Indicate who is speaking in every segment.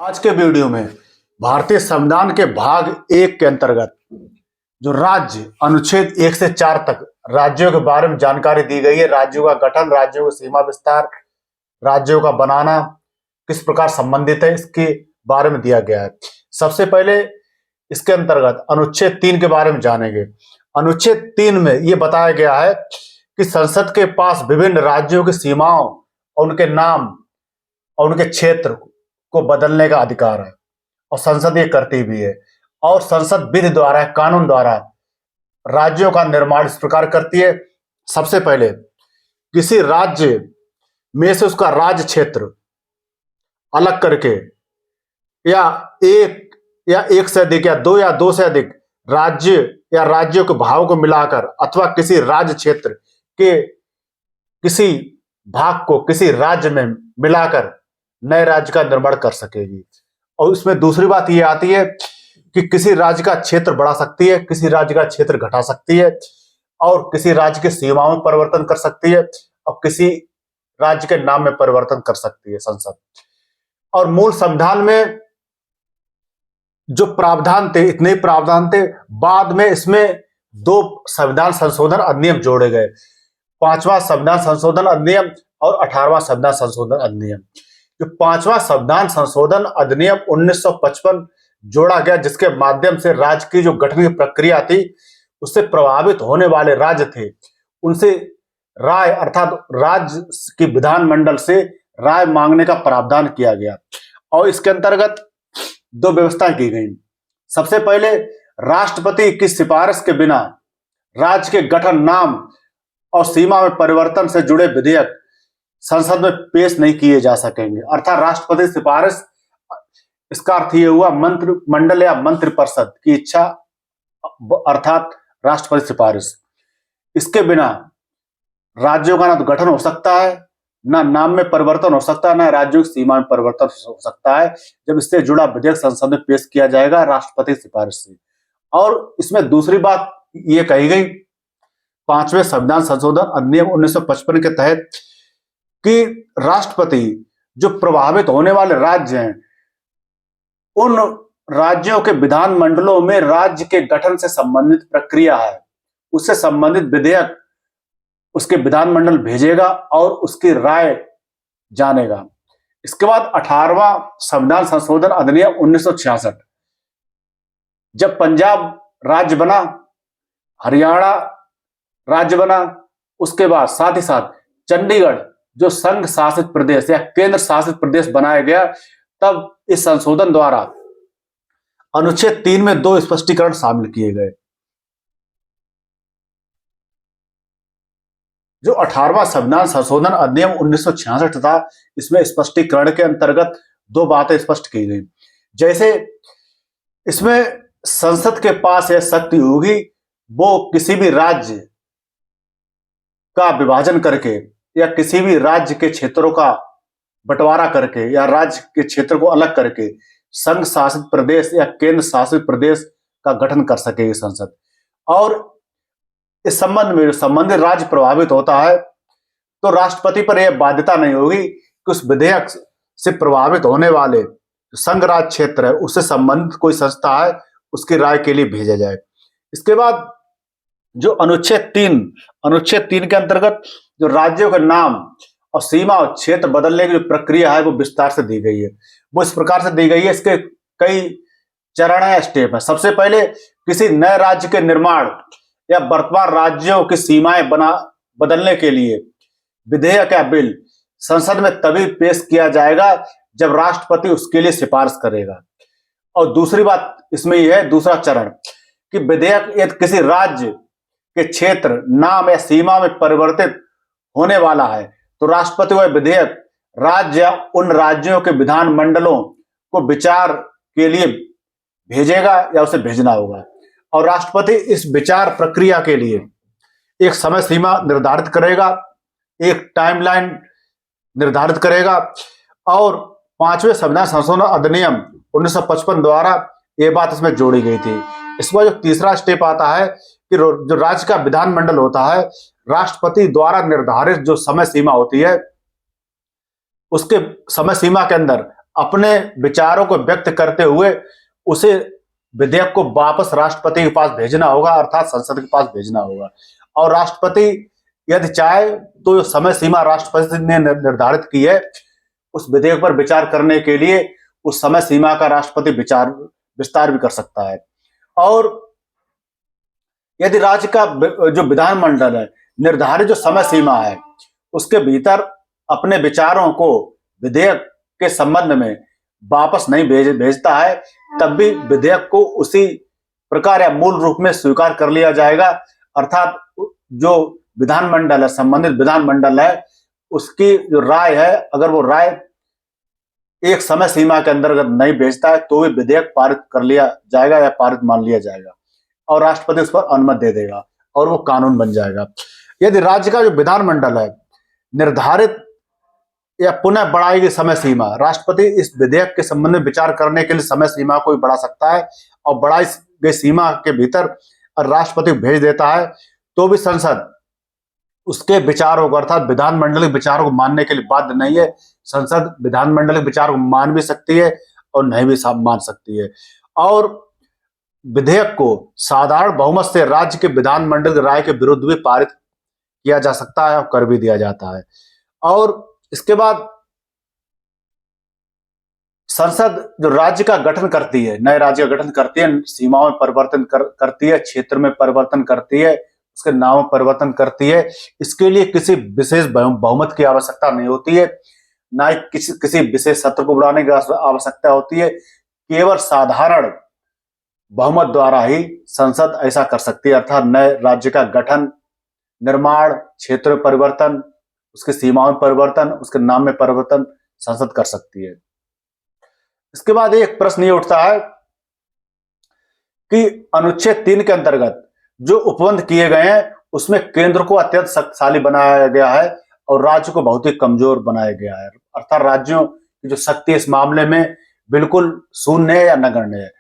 Speaker 1: आज के वीडियो में भारतीय संविधान के भाग 1 के अंतर्गत जो राज्य अनुच्छेद 1 से 4 तक राज्यों के बारे में जानकारी दी गई है। राज्यों का गठन, राज्यों का सीमा विस्तार, राज्यों का बनाना किस प्रकार संबंधित है, इसके बारे में दिया गया है। सबसे पहले इसके अंतर्गत अनुच्छेद 3 के बारे में जानेंगे। अनुच्छेद 3 में यह बताया गया है कि संसद के पास विभिन्न राज्यों की सीमाओं और उनके नाम और उनके क्षेत्र को बदलने का अधिकार है और संसद ये करती भी है। और संसद विधि द्वारा, कानून द्वारा राज्यों का निर्माण इस प्रकार करती है। सबसे पहले किसी राज्य में से उसका राज्य क्षेत्र अलग करके या एक से अधिक या दो से अधिक राज्य या राज्यों के भाव को मिलाकर अथवा किसी राज्य क्षेत्र के किसी भाग को किसी राज्य में मिलाकर नए राज्य का निर्माण कर सकेगी। और इसमें दूसरी बात यह आती है कि किसी राज्य का क्षेत्र बढ़ा सकती है, किसी राज्य का क्षेत्र घटा सकती है और किसी राज्य की सीमाओं में परिवर्तन कर सकती है और किसी राज्य के नाम में परिवर्तन कर सकती है संसद। और मूल संविधान में जो प्रावधान थे, इतने ही प्रावधान थे। बाद में इसमें 2 संविधान संशोधन अधिनियम जोड़े गए, 5वां संविधान संशोधन अधिनियम और 18वां संविधान संशोधन अधिनियम। जो 5वां संविधान संशोधन अधिनियम 1955 जोड़ा गया, जिसके माध्यम से राज्य की जो गठन की प्रक्रिया थी उससे प्रभावित होने वाले राज्य थे उनसे राय अर्थात राज्य की विधानमंडल से राय मांगने का प्रावधान किया गया। और इसके अंतर्गत 2 व्यवस्थाएं की गई। सबसे पहले राष्ट्रपति की सिफारिश के बिना राज्य के गठन, नाम और सीमा में परिवर्तन से जुड़े विधेयक संसद में पेश नहीं किए जा सकेंगे। अर्थात राष्ट्रपति सिफारिश, इसका अर्थ यह हुआ मंत्रिमंडल या मंत्रिपरिषद की इच्छा अर्थात राष्ट्रपति सिफारिश। इसके बिना राज्यों का ना तो गठन हो सकता है, ना नाम में परिवर्तन हो सकता है, ना राज्यों की सीमा में परिवर्तन हो सकता है जब इससे जुड़ा विधेयक संसद में पेश किया जाएगा राष्ट्रपति सिफारिश से। और इसमें दूसरी बात यह कही गई 5वें संविधान संशोधन अधिनियम 1955 के तहत कि राष्ट्रपति जो प्रभावित होने वाले राज्य हैं उन राज्यों के विधानमंडलों में राज्य के गठन से संबंधित प्रक्रिया है, उससे संबंधित विधेयक उसके विधानमंडल भेजेगा और उसकी राय जानेगा। इसके बाद 18वां संविधान संशोधन अधिनियम 1966, जब पंजाब राज्य बना, हरियाणा राज्य बना, उसके बाद साथ ही साथ चंडीगढ़ जो संघ शासित प्रदेश या केंद्र शासित प्रदेश बनाया गया, तब इस संशोधन द्वारा अनुच्छेद 3 में 2 स्पष्टीकरण शामिल किए गए। जो 18वां संविधान संशोधन अधिनियम 1966 था, इसमें स्पष्टीकरण के अंतर्गत 2 बातें स्पष्ट की गई। जैसे इसमें संसद के पास यह शक्ति होगी वो किसी भी राज्य का विभाजन करके या किसी भी राज्य के क्षेत्रों का बंटवारा करके या राज्य के क्षेत्र को अलग करके संघ शासित प्रदेश या केंद्र शासित प्रदेश का गठन कर सकेगी संसद। और इस संबंध में संबंधित राज्य प्रभावित होता है तो राष्ट्रपति पर यह बाध्यता नहीं होगी कि उस विधेयक से प्रभावित होने वाले संघ राज्य क्षेत्र है उससे संबंधित कोई संस्था है उसकी राय के लिए भेजा जाए। इसके बाद जो अनुच्छेद 3 के अंतर्गत जो राज्यों के नाम और सीमा और क्षेत्र बदलने की जो प्रक्रिया है वो विस्तार से दी गई है। वो इस प्रकार से दी गई है, इसके कई चरण है, स्टेप है। सबसे पहले किसी नए राज्य के निर्माण या वर्तमान राज्यों की सीमाएं बदलने के लिए विधेयक या बिल संसद में तभी पेश किया जाएगा जब राष्ट्रपति उसके लिए सिफारिश करेगा। और दूसरी बात इसमें यह है, दूसरा चरण, कि विधेयक यदि किसी राज्य के क्षेत्र, नाम या सीमा में परिवर्तित होने वाला है तो राष्ट्रपति वह विधेयक राज्य या उन राज्यों के विधानमंडलों को विचार के लिए भेजेगा या उसे भेजना होगा। और राष्ट्रपति इस विचार प्रक्रिया के लिए एक समय सीमा निर्धारित करेगा, एक टाइमलाइन निर्धारित करेगा। और 5वें संविधान संशोधन अधिनियम 1955 द्वारा यह बात इसमें जोड़ी गई थी। इसमें जो तीसरा स्टेप आता है कि जो राज्य का विधानमंडल होता है, राष्ट्रपति द्वारा निर्धारित जो समय सीमा होती है उसके समय सीमा के अंदर अपने विचारों को व्यक्त करते हुए उसे विधेयक को वापस राष्ट्रपति के पास भेजना होगा, अर्थात संसद के पास भेजना होगा। और राष्ट्रपति यदि चाहे तो समय सीमा राष्ट्रपति ने निर्धारित की है उस विधेयक पर विचार करने के लिए, उस समय सीमा का राष्ट्रपति विस्तार भी कर सकता है। और यदि राज्य का जो विधानमंडल है निर्धारित जो समय सीमा है उसके भीतर अपने विचारों को विधेयक के संबंध में वापस नहीं भेजता है, तब भी विधेयक को उसी प्रकार या मूल रूप में स्वीकार कर लिया जाएगा। अर्थात जो विधानमंडल है, संबंधित विधानमंडल है, उसकी जो राय है, अगर वो राय एक समय सीमा के अंतर्गत नहीं भेजता है तो भी विधेयक पारित कर लिया जाएगा या पारित मान लिया जाएगा और राष्ट्रपति उस पर अनुमति दे देगा और वो कानून बन जाएगा। यदि राज्य का जो विधानमंडल है निर्धारित या पुनः बढ़ाई गई समय सीमा, राष्ट्रपति इस विधेयक के संबंध में विचार करने के लिए समय सीमा को भी बढ़ा सकता है और बढ़ाई गई सीमा के भीतर राष्ट्रपति भेज देता है तो भी संसद उसके विचारों को, अर्थात विधानमंडल के विचारों को मानने के लिए बाध्य नहीं है। संसद विधानमंडल के विचारों को मान भी सकती है और नहीं भी मान सकती है। और विधेयक को साधारण बहुमत से राज्य के विधानमंडल की राय के विरुद्ध भी पारित किया जा सकता है और कर भी दिया जाता है। और इसके बाद संसद जो राज्य का गठन करती है, नए राज्य का गठन करती है, सीमाओं में परिवर्तन करती है, क्षेत्र में परिवर्तन करती है, उसके नाम में परिवर्तन करती है। इसके लिए किसी विशेष बहुमत की आवश्यकता नहीं होती है, ना ही किसी विशेष सत्र को बुलाने की आवश्यकता होती है। केवल साधारण बहुमत द्वारा ही संसद ऐसा कर सकती है, अर्थात नए राज्य का गठन, निर्माण, क्षेत्र में परिवर्तन, उसकी सीमाओं में परिवर्तन, उसके नाम में परिवर्तन संसद कर सकती है। इसके बाद एक प्रश्न ये उठता है कि अनुच्छेद 3 के अंतर्गत जो उपबंध किए गए हैं उसमें केंद्र को अत्यंत शक्तिशाली बनाया गया है और राज्य को बहुत ही कमजोर बनाया गया है, अर्थात राज्यों की जो शक्ति इस मामले में बिल्कुल शून्य है या नगण्य है।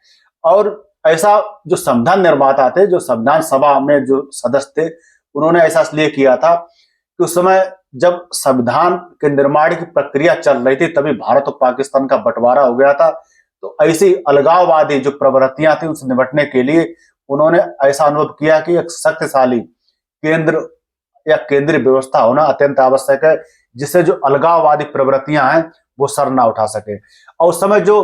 Speaker 1: और ऐसा जो संविधान निर्माता थे, जो संविधान सभा में जो सदस्य थे, उन्होंने ऐसा इसलिए किया था कि उस समय जब संविधान के निर्माण की प्रक्रिया चल रही थी तभी भारत और पाकिस्तान का बंटवारा हो गया था। तो ऐसी अलगाववादी जो प्रवृत्तियां थी उनसे निपटने के लिए उन्होंने ऐसा अनुभव किया कि एक शक्तिशाली केंद्र या केंद्रीय व्यवस्था होना अत्यंत आवश्यक है, जिससे जो अलगाववादी प्रवृत्तियां हैं वो सर ना उठा सके। और उस समय जो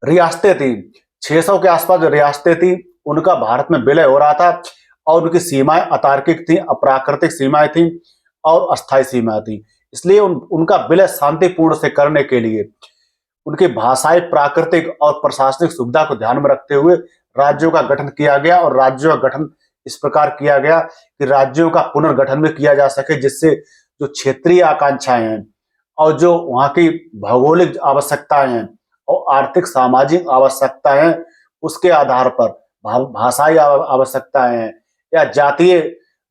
Speaker 1: रियासतें थी, 600 के आसपास जो रियासतें थी, उनका भारत में विलय हो रहा था और उनकी सीमाएं अतार्किक थी, अप्राकृतिक सीमाएं थी और अस्थायी सीमाएं थी। इसलिए उनका विलय शांतिपूर्ण से करने के लिए उनकी भाषाई, प्राकृतिक और प्रशासनिक सुविधा को ध्यान में रखते हुए राज्यों का गठन किया गया। और राज्यों का गठन इस प्रकार किया गया कि राज्यों का पुनर्गठन भी किया जा सके, जिससे जो क्षेत्रीय आकांक्षाएं हैं और जो वहां की भौगोलिक आवश्यकताएं हैं और आर्थिक सामाजिक आवश्यकताएं हैं उसके आधार पर, भाषाई आवश्यकताएं हैं या जातीय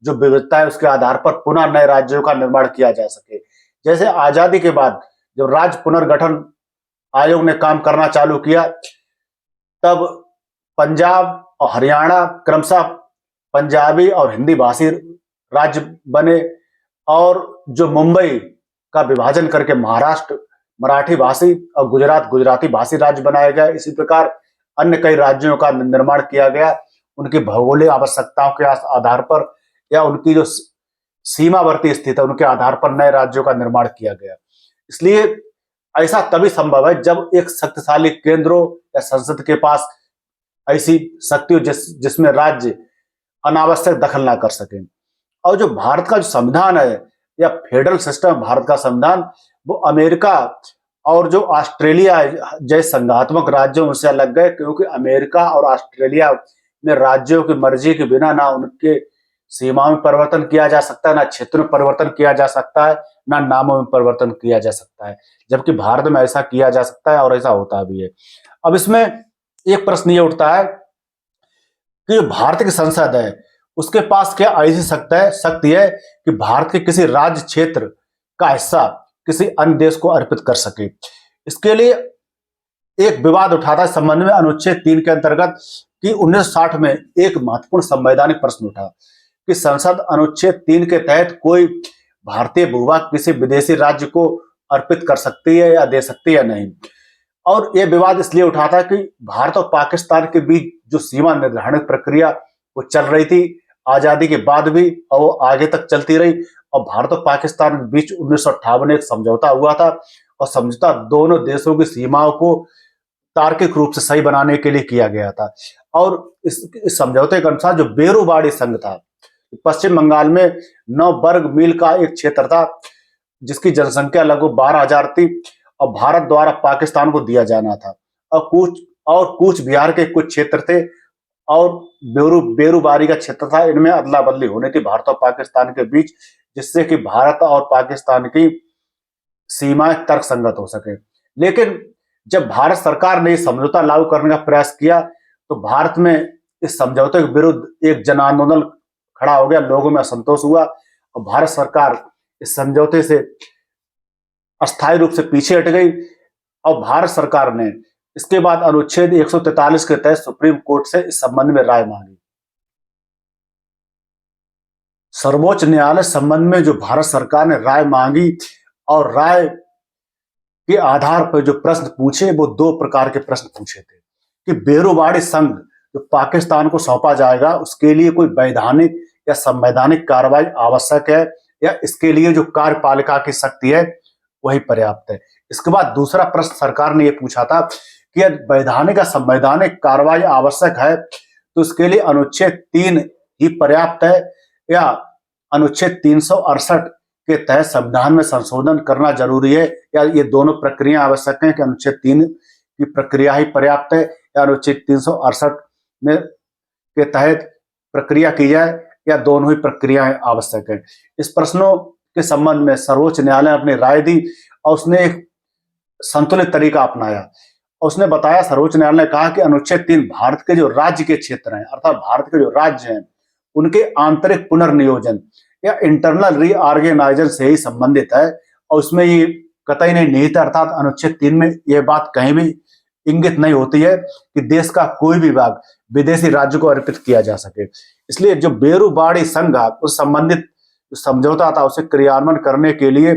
Speaker 1: जो विविधता है उसके आधार पर पुनः नए राज्यों का निर्माण किया जा सके। जैसे आजादी के बाद जब राज्य पुनर्गठन आयोग ने काम करना चालू किया तब पंजाब और हरियाणा क्रमशः पंजाबी और हिंदी भाषी राज्य बने और जो मुंबई का विभाजन करके महाराष्ट्र मराठी भाषी और गुजरात गुजराती भाषी राज्य बनाया गया। इसी प्रकार अन्य कई राज्यों का निर्माण किया गया उनकी भौगोलिक आवश्यकताओं के आधार पर या उनकी जो सीमावर्ती स्थिति है उनके आधार पर नए राज्यों का निर्माण किया गया। इसलिए ऐसा तभी संभव है जब एक शक्तिशाली केंद्रों या संसद के पास ऐसी शक्ति हो जिसमें राज्य अनावश्यक दखल ना कर सके। और जो भारत का जो संविधान है या फेडरल सिस्टम भारत का संविधान, वो अमेरिका और जो ऑस्ट्रेलिया जैसे संघात्मक राज्यों उनसे अलग गए, क्योंकि अमेरिका और ऑस्ट्रेलिया में राज्यों की मर्जी के बिना ना उनके सीमाओं में परिवर्तन किया जा सकता है, ना क्षेत्र में परिवर्तन किया जा सकता है, ना नामों में परिवर्तन किया जा सकता है, जबकि भारत में ऐसा किया जा सकता है और ऐसा होता भी है। अब इसमें एक प्रश्न ये उठता है कि भारत की संसद है उसके पास क्या ऐसी शक्ति है कि भारत के किसी राज्य क्षेत्र का हिस्सा किसी अन्य देश को अर्पित कर सके। इसके लिए एक विवाद उठा था संबंध में अनुच्छेद 3 के अंतर्गत कि 1960 में एक महत्वपूर्ण संवैधानिक प्रश्न उठा कि संसद अनुच्छेद 3 के तहत कोई भारतीय भूभाग किसी विदेशी राज्य को अर्पित कर सकती है या दे सकती है या नहीं। और यह विवाद इसलिए उठा था कि भारत और पाकिस्तान के बीच जो सीमा निर्धारण प्रक्रिया वो चल रही थी आजादी के बाद भी, और वो आगे तक चलती रही। और भारत और पाकिस्तान के बीच 1958 में एक समझौता हुआ था, और समझौता दोनों देशों की सीमाओं को तार्किक रूप से सही बनाने के लिए किया गया था। और इस समझौते के अनुसार जो बेरूबाड़ी संघ था, पश्चिम बंगाल में 9 वर्ग मील का एक क्षेत्र था जिसकी जनसंख्या लगभग 12,000 थी, और भारत द्वारा पाकिस्तान को दिया जाना था। और कूच बिहार के कुछ क्षेत्र थे, और बेरूबारी का क्षेत्र था। इनमें अदला बदली होनी थी भारत और पाकिस्तान के बीच, जिससे कि भारत और पाकिस्तान की सीमाएं तर्क संगत हो सके। लेकिन जब भारत सरकार ने समझौता लागू करने का प्रयास किया तो भारत में इस समझौते के विरुद्ध एक जन आंदोलन खड़ा हो गया, लोगों में असंतोष हुआ, और भारत सरकार इस समझौते से अस्थायी रूप से पीछे हट गई। और भारत सरकार ने इसके बाद अनुच्छेद 143 के तहत सुप्रीम कोर्ट से इस संबंध में राय मांगी। सर्वोच्च न्यायालय संबंध में जो भारत सरकार ने राय मांगी, और राय के आधार पर जो प्रश्न पूछे वो 2 प्रकार के प्रश्न पूछे थे कि बेरूबाड़ी संघ जो पाकिस्तान को सौंपा जाएगा उसके लिए कोई वैधानिक या संवैधानिक कार्रवाई आवश्यक है, या इसके लिए जो कार्यपालिका की शक्ति है वही पर्याप्त है। इसके बाद दूसरा प्रश्न सरकार ने यह पूछा था कि यदि वैधानिक या संवैधानिक कार्रवाई आवश्यक है तो इसके लिए अनुच्छेद 3 ही पर्याप्त है, या अनुच्छेद 368 के तहत संविधान में संशोधन करना जरूरी है, या ये दोनों प्रक्रिया आवश्यक है कि अनुच्छेद 3 की प्रक्रिया ही पर्याप्त है या अनुच्छेद 368 में के तहत प्रक्रिया की जाए, या दोनों ही प्रक्रियाएं आवश्यक है। इस प्रश्नों के संबंध में सर्वोच्च न्यायालय ने अपनी राय दी, और उसने एक संतुलित तरीका अपनाया। उसने बताया, सर्वोच्च न्यायालय ने कहा कि अनुच्छेद 3 भारत के जो राज्य के क्षेत्र हैं, अर्थात भारत के जो राज्य हैं उनके आंतरिक पुनर्नियोजन या इंटरनल रीऑर्गेनाइजेशन से ही संबंधित है, और उसमें ये कतई नहीं निहित, अर्थात अनुच्छेद 3 में यह बात कहीं भी इंगित नहीं होती है कि देश का कोई भी भाग विदेशी राज्य को अर्पित किया जा सके। इसलिए जो बेरूबाड़ी संघ उस संबंधित समझौता था उसे क्रियान्वयन करने के लिए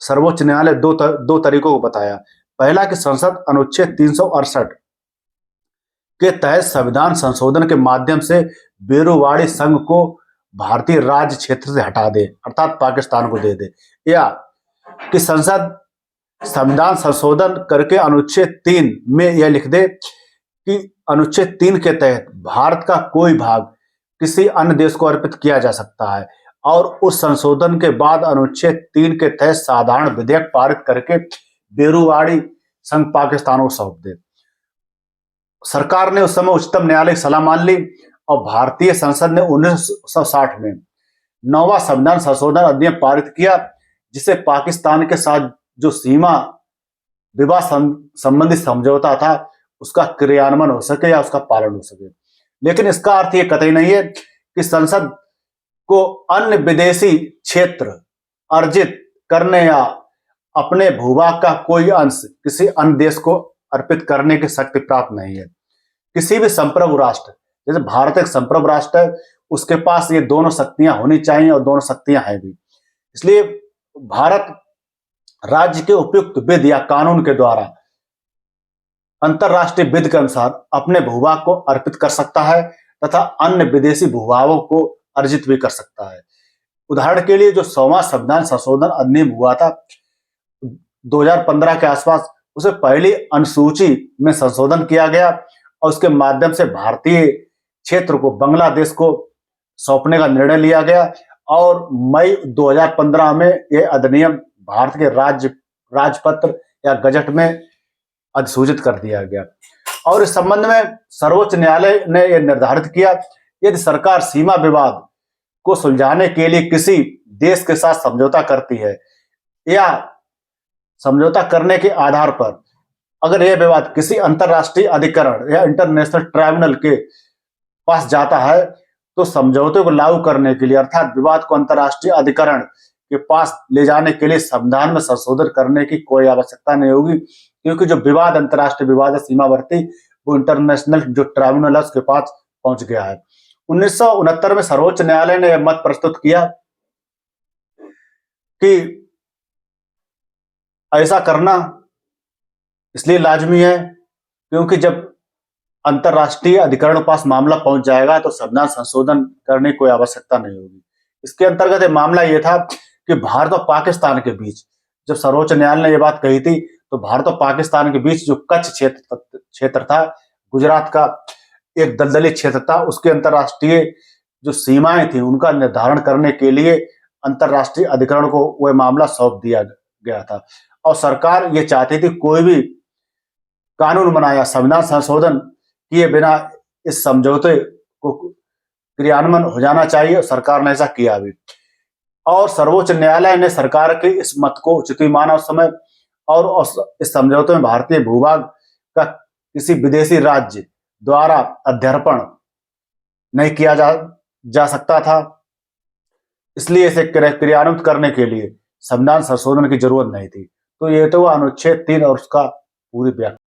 Speaker 1: सर्वोच्च न्यायालय दो तरीकों को बताया। पहला कि संसद अनुच्छेद 368 के तहत संविधान संशोधन के माध्यम से बेरूबाड़ी संघ को भारतीय राज्य क्षेत्र से हटा दे, अर्थात पाकिस्तान को दे दे, या कि संसद संविधान संशोधन करके अनुच्छेद 3 में यह लिख दे कि अनुच्छेद 3 के तहत भारत का कोई भाग किसी अन्य देश को अर्पित किया जा सकता है, और उस संशोधन के बाद अनुच्छेद 3 के तहत साधारण विधेयक पारित करके बेरूबाड़ी संघ पाकिस्तान को सौंप दे। सरकार ने उस समय उच्चतम न्यायालय की सलाह मान ली, और भारतीय संसद ने 1960 में 9वां संविधान संशोधन अधिनियम पारित किया, जिसे पाकिस्तान के साथ जो सीमा विवाद संबंधी समझौता था उसका क्रियान्वयन हो सके या उसका पालन हो सके। लेकिन इसका अर्थ यह कतई नहीं है कि संसद को अन्य विदेशी क्षेत्र अर्जित करने या अपने भूभाग का कोई अंश किसी अन्य देश को अर्पित करने की शक्ति प्राप्त नहीं है। किसी भी संप्रभु राष्ट्र, जैसे भारत एक संप्रभु राष्ट्र है, उसके पास ये दोनों शक्तियां होनी चाहिए, और दोनों शक्तियां हैं भी। इसलिए भारत राज्य के उपयुक्त विधि या कानून के द्वारा अंतरराष्ट्रीय विधि के अनुसार अपने भूभाग को अर्पित कर सकता है तथा अन्य विदेशी भूभागों को अर्जित भी कर सकता है। उदाहरण के लिए जो 100वां संविधान संशोधन अधिनियम हुआ था 2015 के आसपास, उसे पहली अनुसूची में संशोधन किया गया, और उसके माध्यम से भारतीय क्षेत्र को बांग्लादेश को सौंपने का निर्णय लिया गया, और मई 2015 में यह अधिनियम भारत के राजपत्र या गजट में अधिसूचित कर दिया गया। और इस संबंध में सर्वोच्च न्यायालय ने यह निर्धारित किया, यदि सरकार सीमा विवाद को सुलझाने के लिए किसी देश के साथ समझौता करती है, या समझौता करने के आधार पर अगर यह विवाद किसी अंतरराष्ट्रीय अधिकरण या इंटरनेशनल ट्राइब्यूनल के पास जाता है, तो समझौते को लागू करने के लिए, अर्थात विवाद को अंतरराष्ट्रीय अधिकरण के पास ले जाने के लिए संविधान में संशोधन करने की कोई आवश्यकता नहीं होगी, क्योंकि जो विवाद अंतरराष्ट्रीय विवाद है सीमावर्ती, वो इंटरनेशनल जो ट्राइब्यूनल है उसके पास पहुंच गया है। 1969 में सर्वोच्च न्यायालय ने यह मत प्रस्तुत किया कि ऐसा करना इसलिए लाजमी है क्योंकि जब अंतर्राष्ट्रीय अधिकरण के पास मामला पहुंच जाएगा तो संविधान संशोधन करने की कोई आवश्यकता नहीं होगी। इसके अंतर्गत ये मामला ये था कि भारत और पाकिस्तान के बीच जब सर्वोच्च न्यायालय ने ये बात कही थी तो भारत और पाकिस्तान के बीच जो कच्छ क्षेत्र था, गुजरात का एक दलदली क्षेत्र था, उसके अंतर्राष्ट्रीय जो सीमाएं थी उनका निर्धारण करने के लिए अंतर्राष्ट्रीय अधिकरण को वह मामला सौंप दिया गया था। और सरकार ये चाहती थी कोई भी कानून बनाया, संविधान संशोधन किए बिना इस समझौते को क्रियान्वयन हो जाना चाहिए, और सरकार ने ऐसा किया भी। और सर्वोच्च न्यायालय ने सरकार के इस मत को उचित भी माना उस समय, और इस समझौते में भारतीय भूभाग का किसी विदेशी राज्य द्वारा अध्यर्पण नहीं किया जा सकता था, इसलिए इसे क्रियान्वित करने के लिए संविधान संशोधन की जरूरत नहीं थी। तो ये तो अनुच्छेद 3 और उसका पूरी व्याख्या।